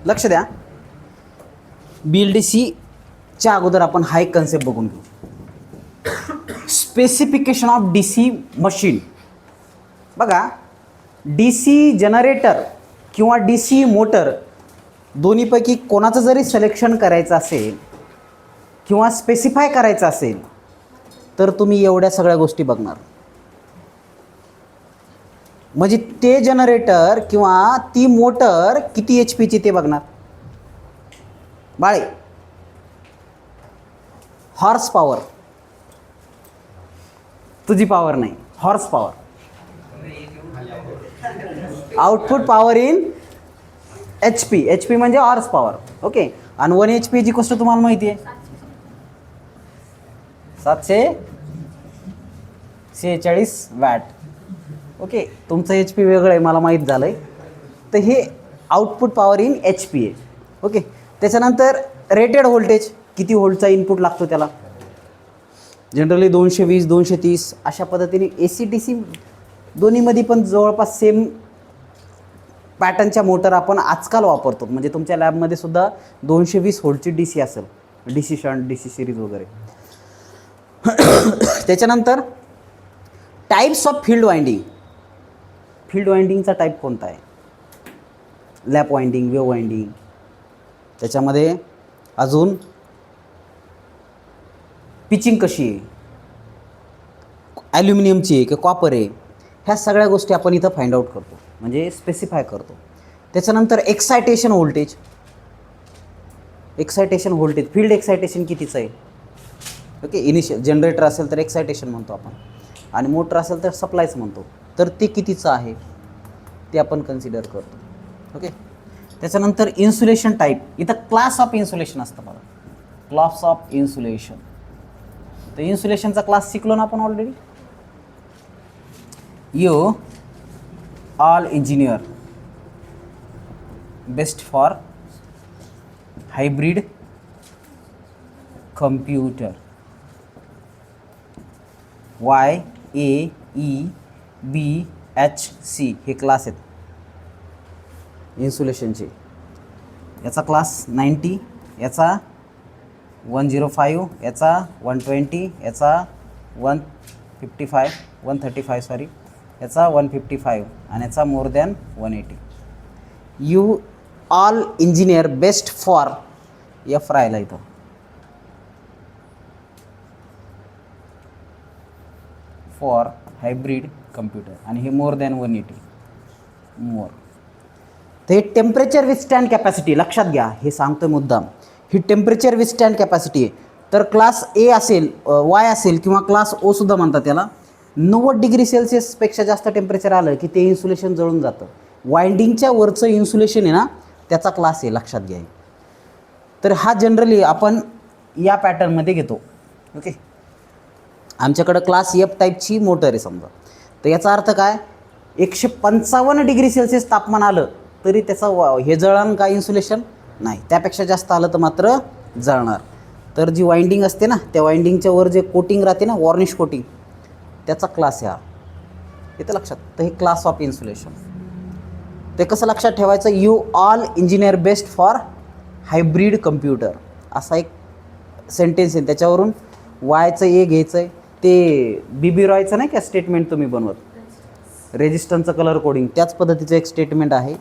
लक्ष द्या. BLDCच्या अगोदर आपण हा एक कन्सेप्ट बघून घेऊ. Specification of DC machine. बघा, DC जनरेटर किंवा DC मोटर दोन्हीपैकी कोणाचं जरी सिलेक्शन करायचं असेल किंवा स्पेसिफाय करायचं असेल तर तुम्ही एवढ्या सगळ्या गोष्टी बघणार. म्हणजे ते जनरेटर किंवा ती मोटर किती HP ते बघणार. बाळे, हॉर्स पॉवर, तुझी पॉवर नाही, horse power, output power in HP म्हणजे हॉर्स पॉवर. ओके. आणि 1 HP जी गोष्ट तुम्हाला माहिती आहे 746 वॅट. ओके. तुमचं HP वेगळं आहे, मला माहीत झालं आहे. तर हे आउटपुट पॉवर इन HP आहे. ओके. त्याच्यानंतर रेटेड व्होल्टेज, किती व्होल्टचा इनपुट लागतो त्याला. जनरली 220 230 अशा पद्धतीने AC DC दोन्हीमध्ये पण जवळपास सेम पॅटर्नच्या मोटर आपण आजकाल वापरतो. म्हणजे तुमच्या लॅबमध्ये सुद्धा 220 व्होल्टची DC असेल, DC शंट, DC सिरीज वगैरे. त्याच्यानंतर types of field winding. Field वाइंडिंगचा टाईप कोणता आहे. Lap winding, wave winding. त्याच्यामध्ये अजून पिचिंग कशी आहे, ॲल्युमिनियमची आहे की कॉपर आहे, ह्या सगळ्या गोष्टी आपण इथं फाइंड आउट करतो, म्हणजे स्पेसिफाय करतो. त्याच्यानंतर excitation voltage. Excitation voltage, field excitation कितीचं आहे. ओके. इनिशियल जनरेटर असेल तर एक्सायटेशन म्हणतो आपण, आणि मोटर असेल तर सप्लायच म्हणतो. तर ते कितीचं आहे ते आपण कन्सिडर करतो. ओके. त्याच्यानंतर इन्सुलेशन टाईप. इथं क्लास ऑफ इन्सुलेशन असतं बघा, क्लास ऑफ इन्सुलेशन. तर इन्सुलेशनचा क्लास शिकलो ना आपण already. You all engineer best for hybrid computer. YAEBHC हे क्लास आहेत इन्सुलेशनचे. याचा क्लास 90, याचा 105, याचा 120, याचा 135 सॉरी, याचा 155 आणि याचा more than 180. You all engineer best for F राहिला इथं. फॉर हायब्रिड कम्प्युटर आणि हे मोर दॅन 180 मोर. तर हे टेम्परेचर विथस्टँड कॅपॅसिटी लक्षात घ्या, हे सांगतोय मुद्दाम. ही टेम्परेचर विथस्टँड कॅपॅसिटी आहे. तर क्लास A असेल, Y असेल किंवा क्लास O सुद्धा म्हणतात त्याला, 90 डिग्री सेल्सिअसपेक्षा जास्त टेम्परेचर आलं की ते इन्सुलेशन जळून जातं. वाइंडिंगच्या वरचं इन्सुलेशन आहे ना, त्याचा क्लास आहे, लक्षात घ्या. तर हा जनरली आपण या पॅटर्नमध्ये घेतो. ओके. आमच्याकडं क्लास F टाईपची मोटर आहे समजा. तर याचा अर्थ काय, 155 डिग्री सेल्सिअस तापमान आलं तरी त्याचा हे जळण काय इन्सुलेशन नाही, त्यापेक्षा जास्त आलं तर मात्र जळणार. तर जी वाइंडिंग असते ना, त्या वाइंडिंगच्या वर जे कोटिंग राहते ना, वॉर्निश कोटिंग, त्याचा क्लास आहे हा. येतं लक्षात. तर हे क्लास ऑफ इन्सुलेशन. ते कसं लक्षात ठेवायचं, you all engineer best for hybrid computer असा एक सेंटेन्स आहे. त्याच्यावरून वायचं ए घ्यायचं आहे. ते BB रॉयचं नाही का स्टेटमेंट तुम्ही बनवत, रेजिस्टन्सचं कलर कोडिंग, त्याच पद्धतीचं एक स्टेटमेंट आहे.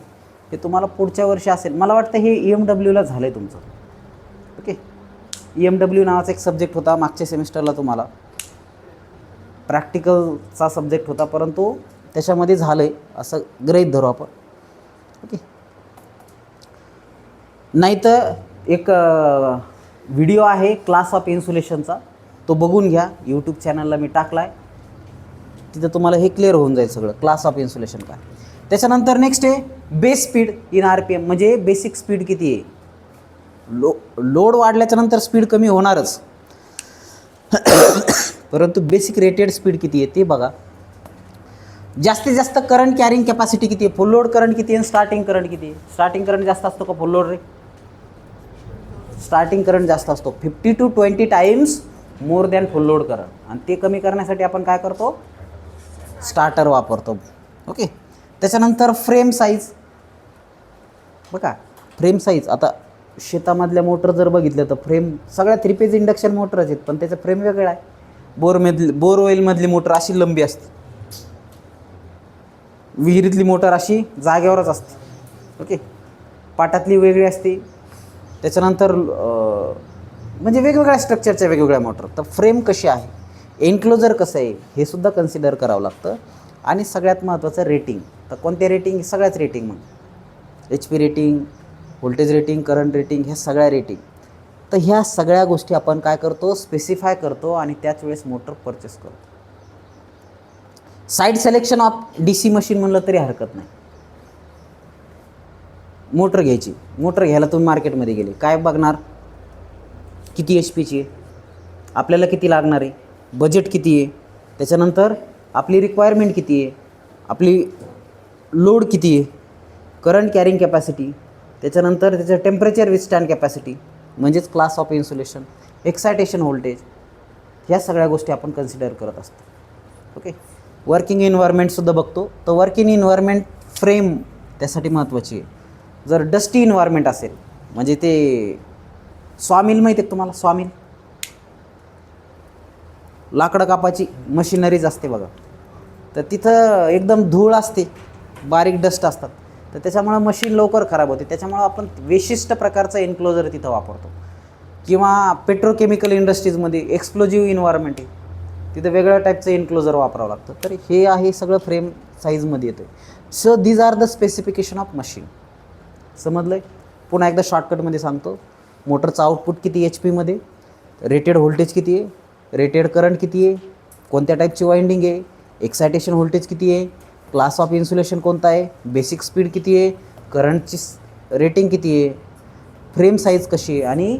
हे तुम्हाला पुढच्या वर्षी असेल, मला वाटतं हे EMWला झालं आहे तुमचं. ओके. EMW नावाचा एक सब्जेक्ट होता मागच्या सेमिस्टरला, तुम्हाला प्रॅक्टिकलचा सब्जेक्ट होता, परंतु त्याच्यामध्ये झालं आहे असं गृहीत धरू आपण. ओके. नाहीतर एक व्हिडिओ आहे क्लास ऑफ इन्सुलेशनचा, तो बघून घ्या. यूट्यूब चॅनलला मी टाकला आहे, तिथं तुम्हाला हे क्लिअर होऊन जाईल सगळं क्लास ऑफ इन्सुलेशन काय. त्याच्यानंतर नेक्स्ट आहे बेस स्पीड इन RPM, म्हणजे बेसिक स्पीड किती आहे. लोड वाढल्याच्या नंतर स्पीड कमी होणारच, परंतु बेसिक रेटेड स्पीड किती आहे ते बघा. जास्तीत जास्त करंट कॅरिंग कॅपॅसिटी किती आहे, फुल लोड करंट किती आहे, स्टार्टिंग करंट किती आहे. स्टार्टिंग करंट जास्त असतो का फुल लोड रे. स्टार्टिंग करंट जास्त असतो, 50 to 20 times more than full load current. आणि ते कमी करण्यासाठी आपण काय करतो, स्टार्टर वापरतो. ओके. त्याच्यानंतर फ्रेम साईज बघा, फ्रेम साईज, आता शेतामधल्या मोटर जर बघितलं तर फ्रेम सगळ्या 3 फेज इंडक्शन मोटरच आहेत, पण त्याचं फ्रेम वेगळं आहे. बोरवेलमधली मोटर अशी लंबी असते, विहिरीतली मोटर अशी जागेवरच असते. ओके, पाटातली वेगळी असते. त्याच्यानंतर म्हणजे वेगवेगळ्या स्ट्रक्चरच्या वेगवेगळ्या मोटर. तर फ्रेम कशी आहे, एन्क्लोजर कसं आहे, हे सुद्धा कन्सिडर करावं लागतं. आणि सगळ्यात महत्त्वाचं रेटिंग. तर कोणते रेटिंग, सगळ्याच रेटिंग, मग HP rating, voltage rating, current rating, ह्या सगळ्या रेटिंग. तर ह्या सगळ्या गोष्टी आपण काय करतो, स्पेसिफाय करतो आणि त्याच वेळेस मोटर परचेस करतो. Side selection of DC machine म्हणलं तरी हरकत नाही. मोटर घ्यायची, मोटर घ्यायला तुम्ही मार्केटमध्ये गेले, काय बघणार, किती HPची आहे, आपल्याला किती लागणार आहे, बजेट किती आहे, त्याच्यानंतर आपली रिक्वायरमेंट किती आहे, आपली लोड किती आहे, करंट कॅरिंग कॅपॅसिटी, त्याच्यानंतर त्याचं टेम्परेचर विथस्टँड कॅपॅसिटी म्हणजेच class of insulation, excitation voltage, ह्या सगळ्या गोष्टी आपण कन्सिडर करत असतो. ओके, वर्किंग इन्व्हायरमेंटसुद्धा बघतो. तर वर्किंग इन्व्हायरमेंट फ्रेम त्यासाठी महत्त्वाची आहे. जर डस्टी इन्व्हायरमेंट असेल, म्हणजे ते सॉमिल माहिती आहे तुम्हाला, सॉमिल लाकडं कापाची मशिनरीज असते बघा, तर तिथं एकदम धूळ असते, बारीक डस्ट असतात, तर त्याच्यामुळं मशीन लवकर खराब होते. त्याच्यामुळं आपण विशिष्ट प्रकारचं एन्क्लोजर तिथं वापरतो. किंवा पेट्रोकेमिकल इंडस्ट्रीजमध्ये एक्सप्लोजिव्ह इन्व्हायरमेंट आहे, तिथं वेगळ्या टाईपचं एन्क्लोजर वापरावं लागतं. तर हे आहे सगळं फ्रेम साईजमध्ये येतं. So these are the specification of machine. समजलं आहे? पुन्हा एकदा शॉर्टकटमध्ये सांगतो. मोटरचं आउटपुट किती HPमध्ये, रेटेड व्होल्टेज किती आहे, रेटेड करंट किती आहे, कोणत्या टाईपची वाइंडिंग आहे, एक्सायटेशन व्होल्टेज किती आहे, क्लास ऑफ इन्सुलेशन कोणता आहे, बेसिक स्पीड किती आहे, करंटची रेटिंग किती आहे, फ्रेम साईज कशी आहे आणि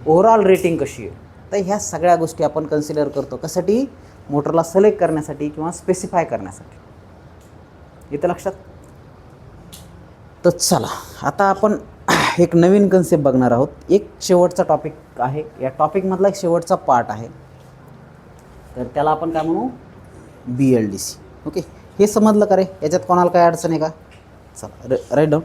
ओव्हरऑल रेटिंग कशी आहे. तर ह्या सगळ्या गोष्टी आपण कन्सिडर करतो. कशासाठी, मोटरला सिलेक्ट करण्यासाठी किंवा स्पेसिफाय करण्यासाठी. येतं लक्षात? तर चला आता आपण एक नवीन कन्सेप्ट बघणार आहोत. एक शेवटचा टॉपिक आहे, या टॉपिकमधला एक शेवटचा पार्ट आहे. तर त्याला आपण काय म्हणू, BLDC. ओके, हे समजलं का रे, याच्यात कोणाला काय अडचण आहे का? चला राईट डाऊन.